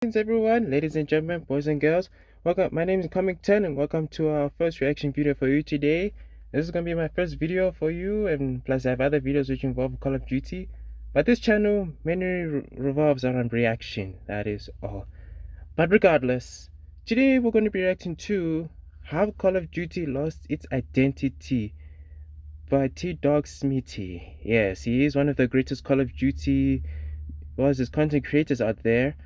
Greetings everyone, ladies and gentlemen, boys and girls. Welcome. My name is Comic 10 and welcome to our first reaction video for you today. This is gonna be my first video for you, and plus I have other videos which involve Call of Duty. But this channel mainly revolves around reaction, that is all. But regardless, today we're going to be reacting to How Call of Duty Lost Its Identity by T-Dog Smithy. Yes, he is one of the greatest Call of Duty content creators out there.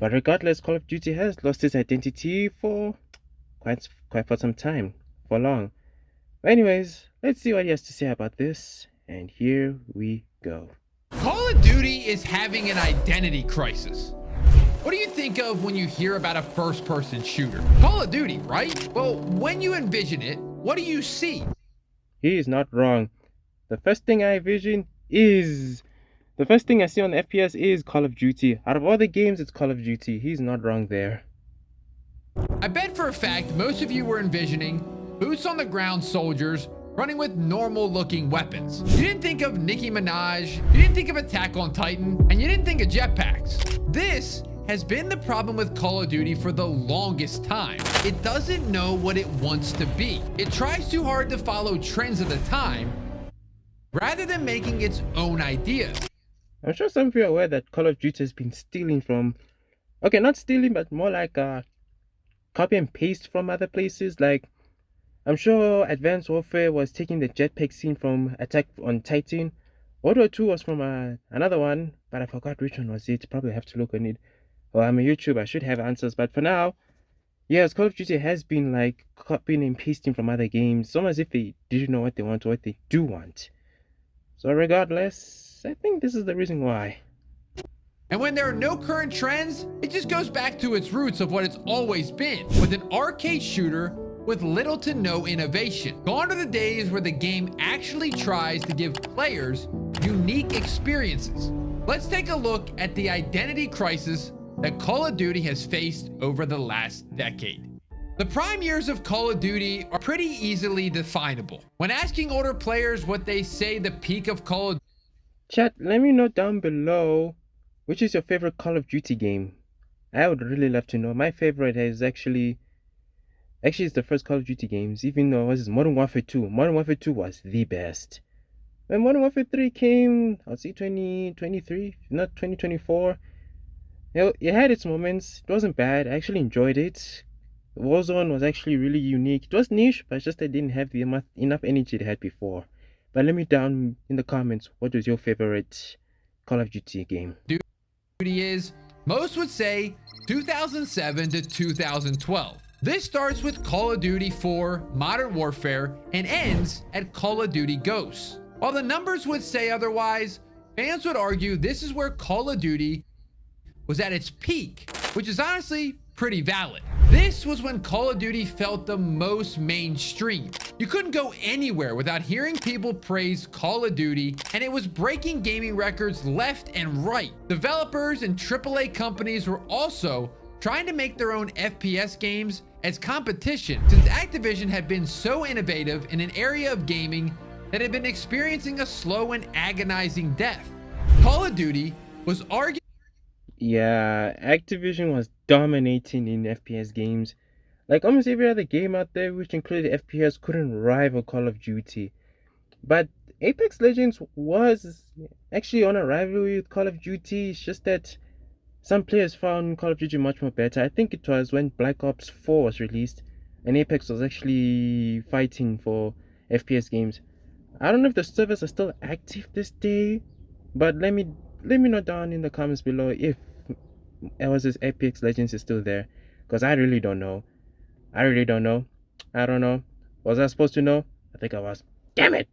But regardless, Call of Duty has lost its identity for quite for some time, for long. But anyways, let's see what he has to say about this, and here we go. Call of Duty is having an identity crisis. What do you think of when you hear about a first-person shooter? Call of Duty, right? Well, when you envision it, what do you see? He is not wrong. The first thing I see on the FPS is Call of Duty. Out of all the games, it's Call of Duty. He's not wrong there. I bet for a fact most of you were envisioning boots on the ground soldiers running with normal looking weapons. You didn't think of Nicki Minaj, you didn't think of Attack on Titan, and you didn't think of jetpacks. This has been the problem with Call of Duty for the longest time. It doesn't know what it wants to be. It tries too hard to follow trends of the time rather than making its own ideas. I'm sure some of you are aware that Call of Duty has been stealing from, okay, not stealing, but more like copy and paste from other places. Like, I'm sure Advanced Warfare was taking the jetpack scene from Attack on Titan. World War II was from another one, but I forgot which one was it. Probably have to look on it. Well, I'm a YouTuber, I should have answers, but for now, yes, Call of Duty has been like copying and pasting from other games, almost as if they didn't know what they want or what they do want. So regardless, I think this is the reason why. And when there are no current trends, it just goes back to its roots of what it's always been, with an arcade shooter with little to no innovation. Gone are the days where the game actually tries to give players unique experiences. Let's take a look at the identity crisis that Call of Duty has faced over the last decade. The prime years of Call of Duty are pretty easily definable. When asking older players what they say the peak of Call of Duty. Chat, let me know down below which is your favorite Call of Duty game. I would really love to know. My favorite is actually it's the first Call of Duty games, even though it was Modern Warfare 2. Modern Warfare 2 was the best. When Modern Warfare 3 came, I'd say 2023, not 2024. It had its moments. It wasn't bad. I actually enjoyed it. Warzone was actually really unique. It was niche, but it's just I didn't have the enough energy it had before. But let me down in the comments, what was your favorite Call of Duty game? Duty is, most would say 2007 to 2012. This starts with Call of Duty 4 Modern Warfare and ends at Call of Duty Ghosts. While the numbers would say otherwise, fans would argue this is where Call of Duty was at its peak, which is honestly pretty valid. This was when Call of Duty felt the most mainstream. You couldn't go anywhere without hearing people praise Call of Duty, and it was breaking gaming records left and right. Developers and AAA companies were also trying to make their own FPS games as competition, since Activision had been so innovative in an area of gaming that had been experiencing a slow and agonizing death. Call of Duty was arguably. Yeah, Activision was dominating in FPS games. Like almost every other game out there which included FPS couldn't rival Call of Duty. But Apex Legends was actually on a rivalry with Call of Duty. It's just that some players found Call of Duty much more better. I think it was when Black Ops 4 was released and Apex was actually fighting for FPS games. I don't know if the servers are still active this day, but let me know down in the comments below if Apex Legends is still there, because I really don't know. I don't know. Was I supposed to know? I think I was. Damn it!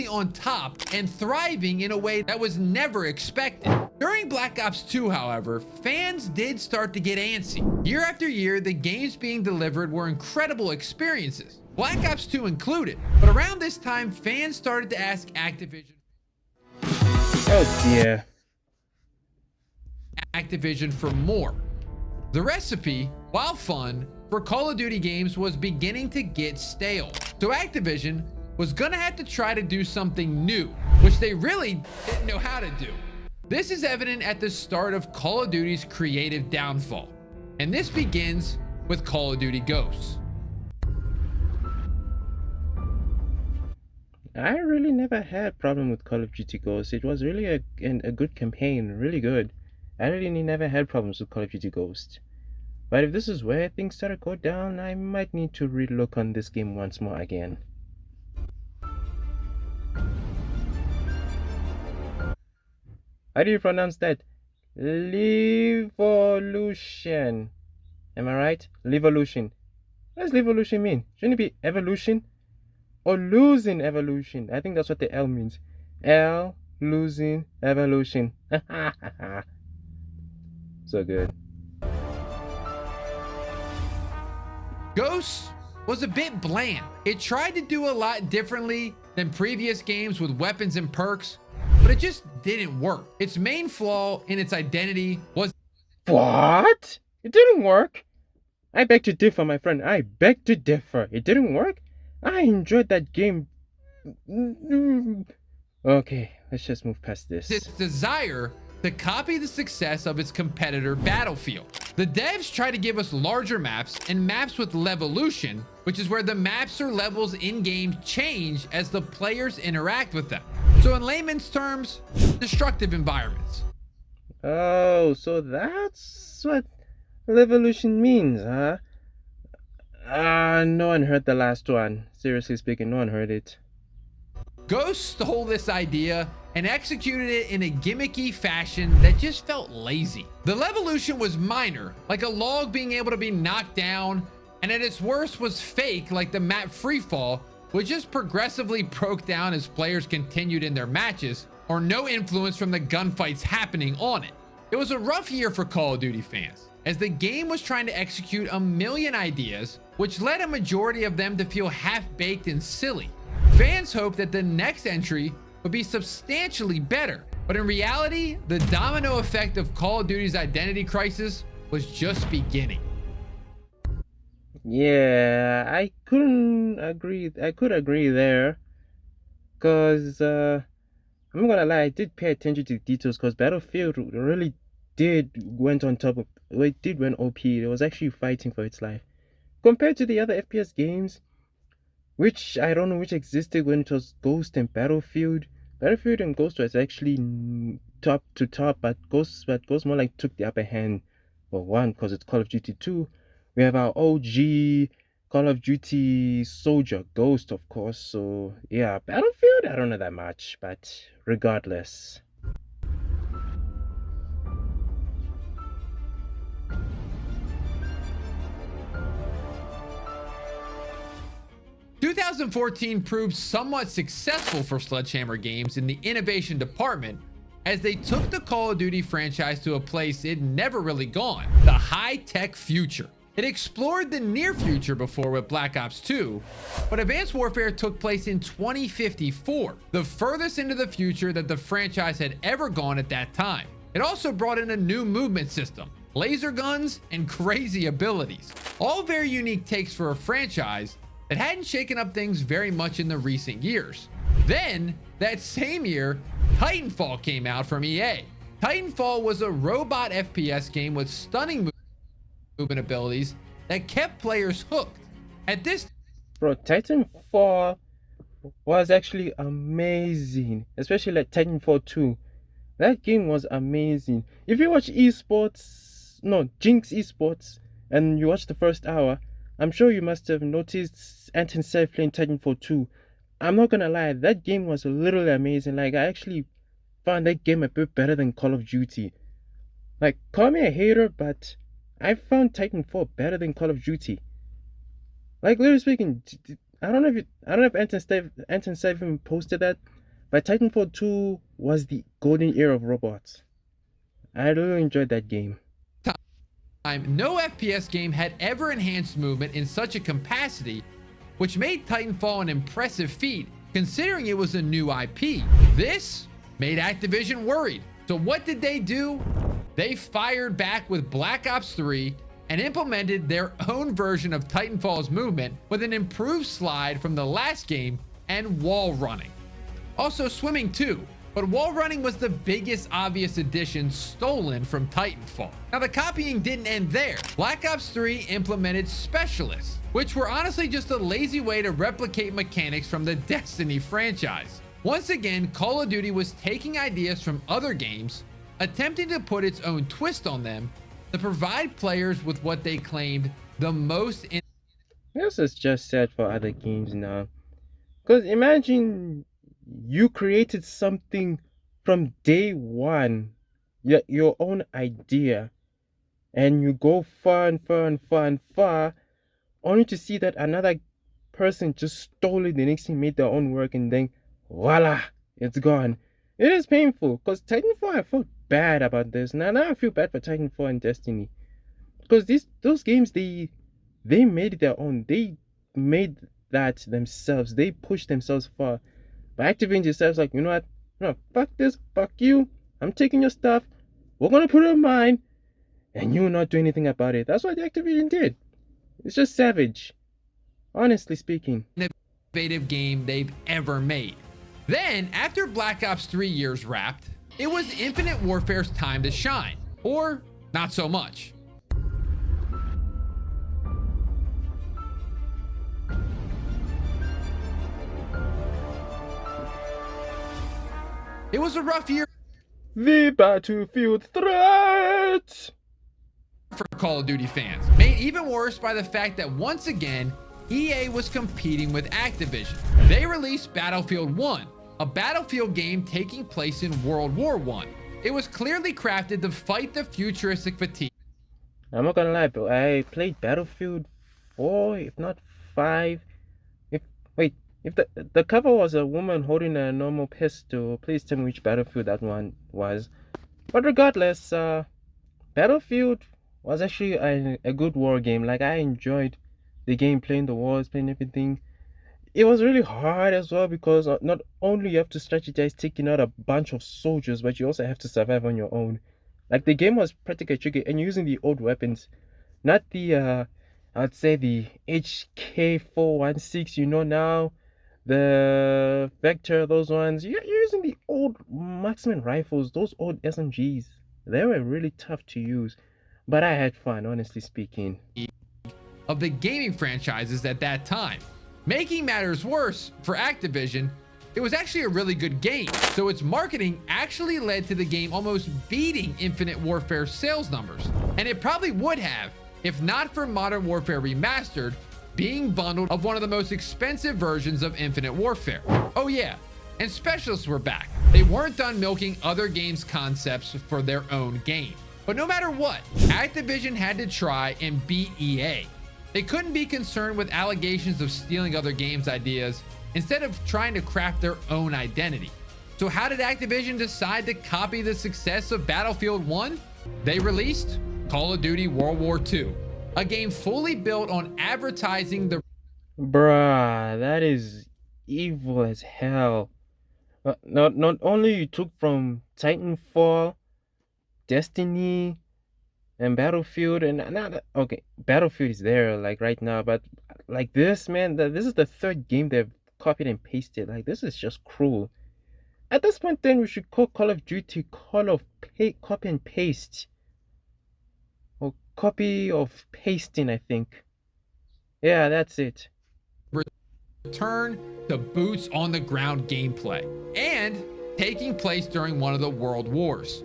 On top and thriving in a way that was never expected. During Black Ops 2, however, fans did start to get antsy. Year after year, the games being delivered were incredible experiences, Black Ops 2 included. But around this time, fans started to ask Activision. Oh dear. Activision for more. The recipe, while fun, for Call of Duty games was beginning to get stale. So Activision was gonna have to try to do something new, which they really didn't know how to do. This is evident at the start of Call of Duty's creative downfall, and this begins with Call of Duty Ghosts. I really never had problem with Call of Duty Ghosts. It was really a good campaign, really good. I really never had problems with Call of Duty Ghosts. But if this is where things start to go down, I might need to relook on this game once more again. How do you pronounce that? Levolution. Am I right? Levolution. What does levolution mean? Shouldn't it be evolution? Or losing evolution? I think that's what the L means. L, losing evolution. So good. Ghosts was a bit bland. It tried to do a lot differently than previous games with weapons and perks, but it just didn't work. Its main flaw in its identity was... What? It didn't work? I beg to differ, my friend. I beg to differ. It didn't work? I enjoyed that game. Okay, let's just move past this. its desire to copy the success of its competitor Battlefield. The devs try to give us larger maps and maps with levolution, which is where the maps or levels in-game change as the players interact with them. So in layman's terms, destructive environments. Oh, so that's what levolution means, huh? No one heard the last one. Seriously speaking, no one heard it. Ghost stole this idea and executed it in a gimmicky fashion that just felt lazy. The levolution was minor, like a log being able to be knocked down, and at its worst was fake, like the map freefall, which just progressively broke down as players continued in their matches, or no influence from the gunfights happening on it. It was a rough year for Call of Duty fans, as the game was trying to execute a million ideas, which led a majority of them to feel half-baked and silly. Fans hoped that the next entry would be substantially better, but in reality, the domino effect of Call of Duty's identity crisis was just beginning. Yeah, I couldn't agree. I could agree there, cause I'm not gonna lie, I did pay attention to the details, cause Battlefield really did went on top of. Well, it did went OP. It was actually fighting for its life compared to the other FPS games, which I don't know which existed when it was Ghost and Battlefield. Battlefield and Ghost was actually top to top, but Ghost more like took the upper hand. For one, because it's Call of Duty 2. We have our OG Call of Duty soldier Ghost, of course. So yeah, Battlefield, I don't know that much, but regardless. 2014 proved somewhat successful for Sledgehammer Games in the innovation department, as they took the Call of Duty franchise to a place it'd never really gone, the high-tech future. It explored the near future before with Black Ops 2, but Advanced Warfare took place in 2054, the furthest into the future that the franchise had ever gone at that time. It also brought in a new movement system, laser guns, and crazy abilities. All very unique takes for a franchise that hadn't shaken up things very much in the recent years. Then, that same year, Titanfall came out from EA. Titanfall was a robot FPS game with stunning movement abilities that kept players hooked. At this... Bro, Titanfall was actually amazing, especially like Titanfall 2. That game was amazing. If you watch Jinx Esports, and you watch the first hour, I'm sure you must have noticed Anton Self playing Titanfall 2. I'm not gonna lie, that game was literally amazing. Like, I actually found that game a bit better than Call of Duty. Like, call me a hater, but I found Titanfall better than Call of Duty. Like, literally speaking, I don't know if Anton Self even posted that, but Titanfall 2 was the golden era of robots. I really enjoyed that game. No FPS game had ever enhanced movement in such a capacity, which made Titanfall an impressive feat considering it was a new IP. This made Activision worried. So what did they do? They fired back with Black Ops 3 and implemented their own version of Titanfall's movement with an improved slide from the last game and wall running. Also swimming too. But wall running was the biggest obvious addition stolen from Titanfall. Now the copying didn't end there. Black Ops 3 implemented specialists, which were honestly just a lazy way to replicate mechanics from the Destiny franchise. Once again, Call of Duty was taking ideas from other games, attempting to put its own twist on them to provide players with what they claimed the most. This is just sad for other games now. Because imagine you created something from day one, your own idea, and you go far and far and far and far, only to see that another person just stole it the next thing, made their own work, and then voila, it's gone. It is painful because Titanfall, I felt bad about this. Now I feel bad for Titanfall and Destiny because those games they made their own. They made that themselves. They pushed themselves far. But Activision themselves like, you know what? No, fuck this, fuck you. I'm taking your stuff. We're gonna put it on mine, and you not do anything about it. That's what the Activision did. It's just savage, honestly speaking. Innovative game they've ever made. Then, after Black Ops 3 years wrapped, it was Infinite Warfare's time to shine. Or not so much. It was a rough year The Battlefield threat! for Call of Duty fans, made even worse by the fact that once again, EA was competing with Activision. They released Battlefield 1, a Battlefield game taking place in World War I. It was clearly crafted to fight the futuristic fatigue. I'm not gonna lie, but I played Battlefield 4, if not 5. If wait, if the cover was a woman holding a normal pistol, please tell me which Battlefield that one was. But regardless, Battlefield was actually a good war game. Like I enjoyed the game, playing the wars, playing everything. It was really hard as well because not only you have to strategize taking out a bunch of soldiers, but you also have to survive on your own. Like the game was practically tricky, and you're using the old weapons, not the I'd say the HK416. You know now, the Vector, those ones. You're using the old marksman rifles, those old SMGs. They were really tough to use, but I had fun, honestly speaking. Of the gaming franchises at that time. Making matters worse, for Activision, it was actually a really good game, so its marketing actually led to the game almost beating Infinite Warfare sales numbers. And it probably would have, if not for Modern Warfare Remastered being bundled of one of the most expensive versions of Infinite Warfare. Oh yeah, and specialists were back. They weren't done milking other games' concepts for their own game. But no matter what, Activision had to try and beat EA. They couldn't be concerned with allegations of stealing other games' ideas instead of trying to craft their own identity. So how did Activision decide to copy the success of Battlefield 1? They released Call of Duty World War II, a game fully built on advertising the Bruh, that is evil as hell. Not only you took from Titanfall, Destiny, and Battlefield, and not okay, Battlefield is there like right now, but like this, man, this is the third game they've copied and pasted. Like this is just cruel. At this point, then we should call Call of Duty copy and paste, or copy of pasting, I think. Yeah, that's it. return to boots on the ground gameplay and taking place during one of the world wars.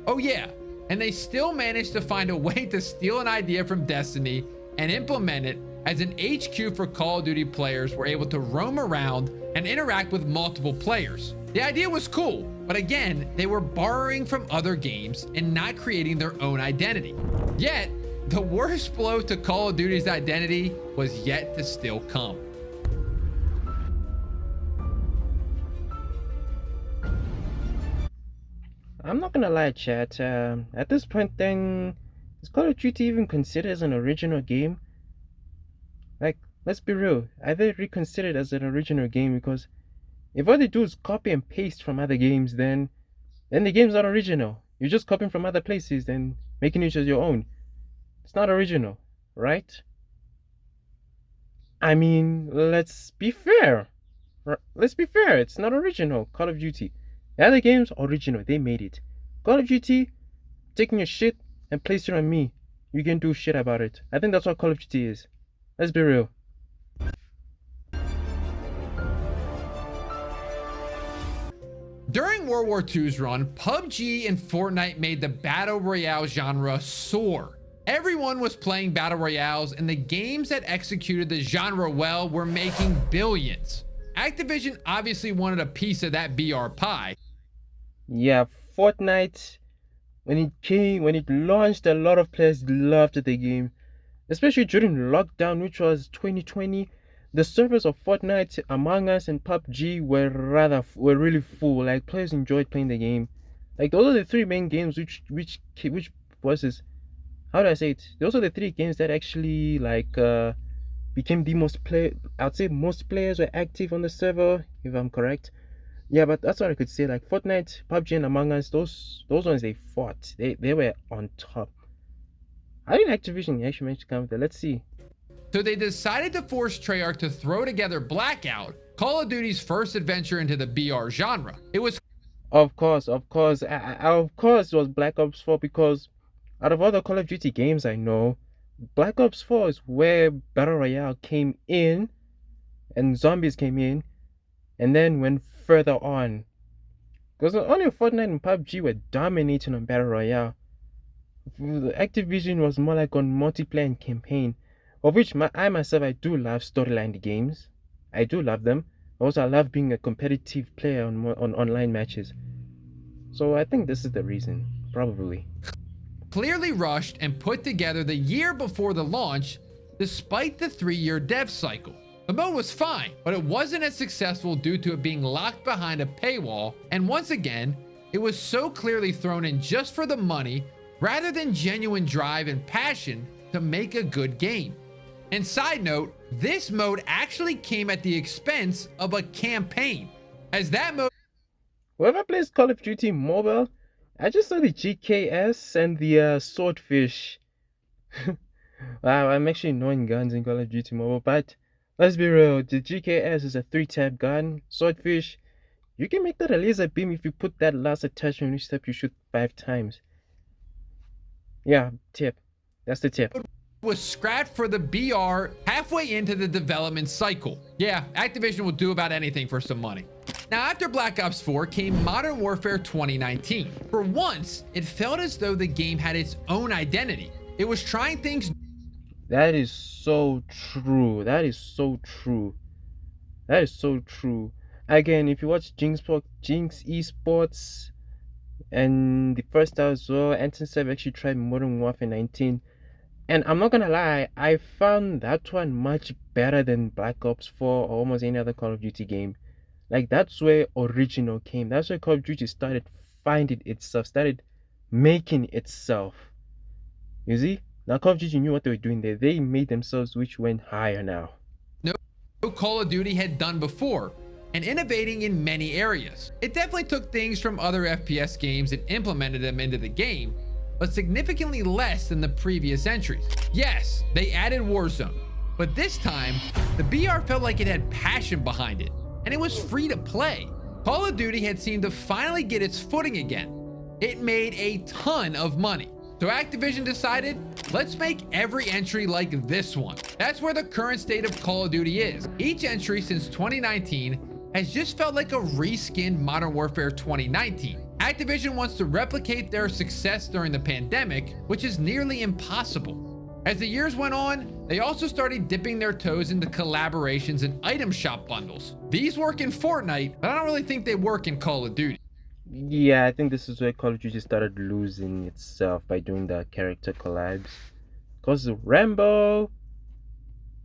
Oh yeah, and they still managed to find a way to steal an idea from Destiny and implement it as an HQ for Call of Duty players were able to roam around and interact with multiple players. The idea was cool, but again, they were borrowing from other games and not creating their own identity. Yet, the worst blow to Call of Duty's identity was yet to still come. I'm not gonna lie, chat. At this point, then, is Call of Duty even considered as an original game? Like, let's be real. Are they reconsidered as an original game? Because if all they do is copy and paste from other games, then the game's not original. You're just copying from other places and making it as your own. It's not original, right? I mean, let's be fair. Let's be fair. It's not original. Call of Duty. The other games, original, they made it. Call of Duty, taking your shit and place it on me. You can do shit about it. I think that's what Call of Duty is. Let's be real. During World War II's run, PUBG and Fortnite made the Battle Royale genre soar. Everyone was playing Battle Royales, and the games that executed the genre well were making billions. Activision obviously wanted a piece of that BR pie. Yeah, Fortnite, when it launched, a lot of players loved the game. Especially during lockdown, which was 2020, the servers of Fortnite, Among Us, and PUBG were really full. Like players enjoyed playing the game. Like those are the three main games which was this? How do I say it? Those are the three games that actually became the most play. I'd say most players were active on the server, if I'm correct. Yeah, but that's what I could say. Like Fortnite, PUBG, and Among Us, those ones they fought. They were on top. How did Activision actually manage to come with that? Let's see. So they decided to force Treyarch to throw together Blackout, Call of Duty's first adventure into the BR genre. It was Of course, it was Black Ops 4 because out of all the Call of Duty games I know, Black Ops 4 is where Battle Royale came in and zombies came in and then went further on. Because only Fortnite and PUBG were dominating on Battle Royale. The Activision was more like on multiplayer and campaign, of which I myself I do love storyline games. I do love them. Also, I love being a competitive player on online matches. So I think this is the reason, probably. clearly rushed and put together the year before the launch, despite the 3-year dev cycle. The mode was fine, but it wasn't as successful due to it being locked behind a paywall, and once again, it was so clearly thrown in just for the money rather than genuine drive and passion to make a good game. And side note, this mode actually came at the expense of a campaign, as that mode Whoever plays Call of Duty Mobile, I just saw the GKS and the Swordfish. Wow, I'm actually knowing guns in Call of Duty Mobile, but let's be real, the GKS is a 3-tap gun. Swordfish, you can make that a laser beam if you put that last attachment each step you shoot 5 times. Yeah, tip. That's the tip. was scrapped for the BR halfway into the development cycle. Yeah, Activision will do about anything for some money. Now, after Black Ops 4 came Modern Warfare 2019. For once, it felt as though the game had its own identity. It was trying things. That is so true. That is so true. That is so true. Again, if you watch Jinx Esports and the first as well, Anton actually tried Modern Warfare 19. And I'm not gonna lie, I found that one much better than Black Ops 4 or almost any other Call of Duty game. Like that's where original came. That's where Call of Duty started finding itself, started making itself. You see? Now Call of Duty knew what they were doing there. They made themselves which went higher now. No Call of Duty had done before, and innovating in many areas. It definitely took things from other FPS games and implemented them into the game, but significantly less than the previous entries. Yes, they added Warzone, but this time, the BR felt like it had passion behind it, and it was free to play. Call of Duty had seemed to finally get its footing again. It made a ton of money. So Activision decided, let's make every entry like this one. That's where the current state of Call of Duty is. Each entry since 2019 has just felt like a reskinned Modern Warfare 2019. Activision wants to replicate their success during the pandemic, which is nearly impossible. As the years went on, they also started dipping their toes into collaborations and item shop bundles. These work in Fortnite, but I don't really think they work in Call of Duty. Yeah, I think this is where Call of Duty started losing itself by doing the character collabs. Cause Rambo,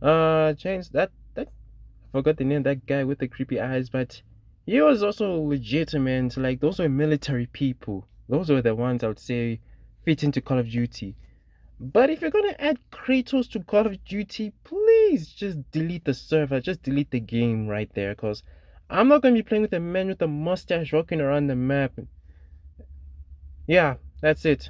James, that I forgot the name of that guy with the creepy eyes, but he was also legitimate. Like those were military people. Those were the ones I would say fit into Call of Duty. But if you're gonna add Kratos to Call of Duty, please just delete the server, just delete the game right there, cause I'm not gonna be playing with a man with a mustache walking around the map. Yeah, that's it.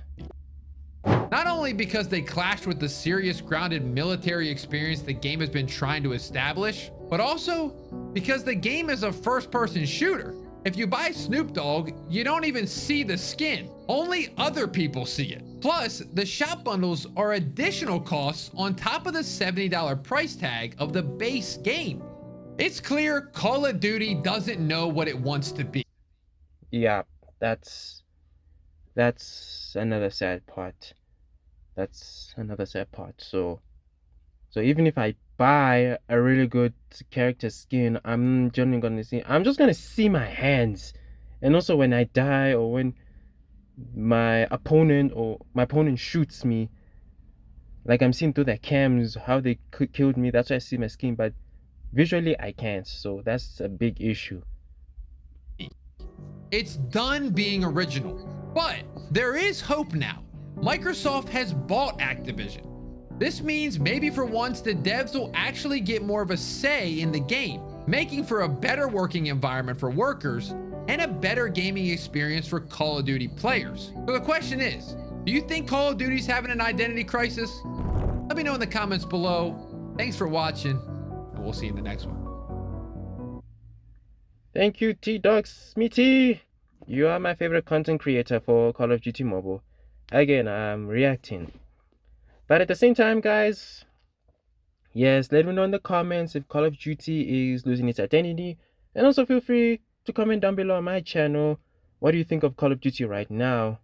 Not only because they clashed with the serious grounded military experience the game has been trying to establish, but also because the game is a first-person shooter. If you buy Snoop Dogg, you don't even see the skin. Only other people see it. Plus, the shop bundles are additional costs on top of the $70 price tag of the base game. It's clear Call of Duty doesn't know what it wants to be. Yeah, that's that's another sad part. That's another sad part. So even if I buy a really good character skin, I'm just gonna see my hands. And also when I die or when my opponent shoots me, like I'm seeing through their cams how they killed me. That's why I see my skin, but visually I can't. So that's a big issue. It's done being original. But there is hope now. Microsoft has bought Activision. This means maybe for once the devs will actually get more of a say in the game, making for a better working environment for workers and a better gaming experience for Call of Duty players. So the question is, do you think Call of Duty's having an identity crisis? Let me know in the comments below. Thanks for watching, and we'll see you in the next one. Thank you, T-Dog Smitty. You are my favorite content creator for Call of Duty Mobile. Again, I'm reacting. But at the same time, guys, yes, let me know in the comments if Call of Duty is losing its identity. And also feel free to comment down below on my channel. What do you think of Call of Duty right now?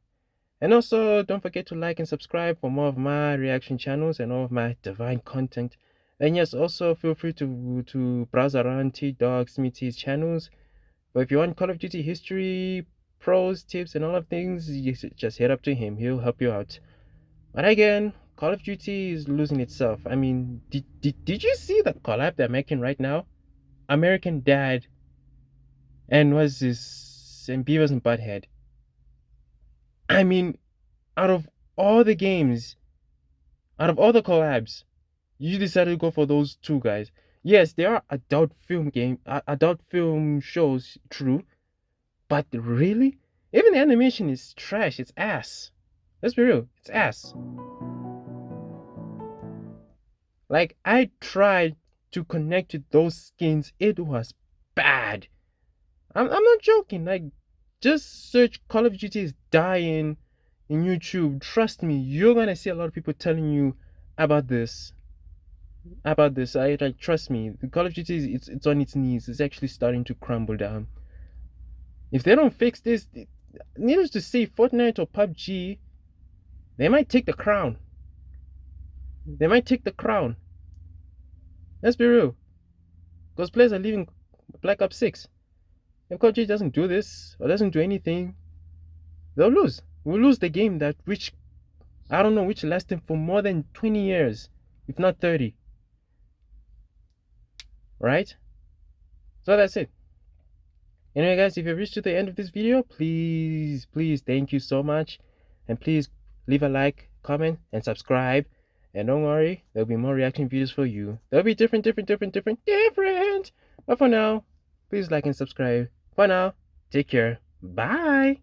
And also, don't forget to like and subscribe for more of my reaction channels and all of my divine content. And yes, also feel free to browse around T-Dog Smitty's channels. But if you want Call of Duty history, pros, tips, and all of things, you just head up to him. He'll help you out. But again, Call of Duty is losing itself. I mean, did you see the collab they're making right now? American Dad and was this and Beavis and Butthead. I mean, out of all the games, out of all the collabs, you decided to go for those two guys. Yes, they are adult film shows, true, but really, even the animation is trash. It's ass. Let's be real, it's ass. Like I tried to connect with those skins, it was bad. I'm not joking. Like, just search Call of Duty is dying in YouTube. Trust me, you're gonna see a lot of people telling you about this. About this, I like trust me. The Call of Duty it's on its knees. It's actually starting to crumble down. If they don't fix this, needless to say, Fortnite or PUBG, they might take the crown. They might take the crown. Let's be real. Because players are leaving Black Ops 6. If Call of Duty doesn't do this or doesn't do anything, they'll lose. We'll lose the game that which I don't know which lasted for more than 20 years, if not 30. Right? So that's it. Anyway, guys, if you've reached to the end of this video, please, thank you so much. And please leave a like, comment, and subscribe. And don't worry, there'll be more reaction videos for you. They'll be different. But for now, please like and subscribe. For now, take care. Bye.